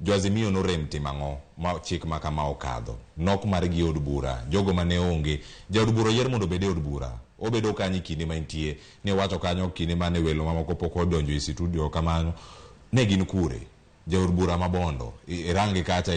jo Azimio no rem timang'o ma chik ma kama okadho nok mar gi od bura jogo mane onge jaod bura yier mondo bede od bura obedo kanyi kinde mantie ne wacho kanyo kinde mane welo mamoko pok odonjo e studio kamano ne gin kure jaod bura mabondo irange kacha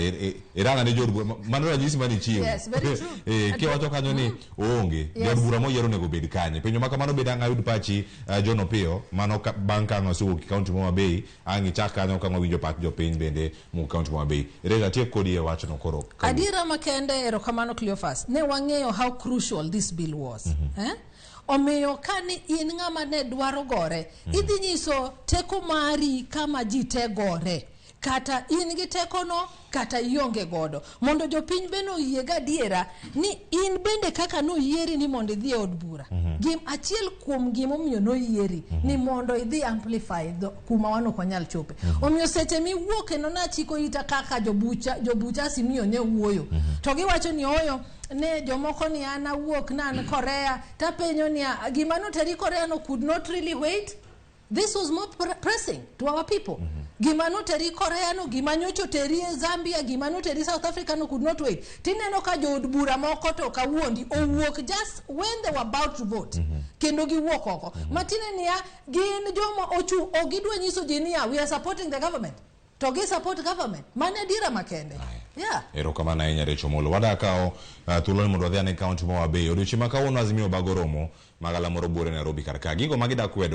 iranga ne jaod bura mano ranyisi mani chiemo yes very true ke wacho kanyo ni onge jaod bura moyiero nego bed kanye penyo maka mano beda ngayud pachi John Opio mano banka no suko county Homa Bay angi chaka kanyo ka ngawinjo pat jo piny bende mu county Homa Bay rega tie kodi e wacho no koro adira makende erokamano Cleophas ne wang'eyo how crucial this bill was omiyo kani in ng'ama ne dwaro gore idhi nyiso teko mari kama ji te gore kata in gi teko no kata ionge godo mondo jopiny beno yie gadiera ni in bende kaka no yieri ni mondo idhi od bura gim achiel kuom gimomiyo no yieri ni mondo idhi amplify kuma wano konyal chope omiyo seche mi wuok eno na chiko ita kaka jobucha Azimio ne wuoyo to giwacho ni oyo ne jomoko ni ana wuok nan Korea tapenyo ni gima no teri Korea no could not really wait. This was more pressing to our people. Gimano teri Korea no, gimanyocho teri Zambia, gimano teri South Africa no could not wait. Tineno ka jo bura moko to ka wuondi o wuok just when they were about to vote. Kendo gi wuok oko. Matine niya gin joma ochu ogidwa nyiso jinia we are supporting the government. To gi support government. Mane dira makende. Yeah. Erokamano ahinya Rachael Omollo. Wadakao thuolo ni mondo wadhi ane kaunti Homa Bay. Odiochieng' ma kawuono Azimio bagoromo magala moro buore Nairobi karka. Gigo magidak kwedo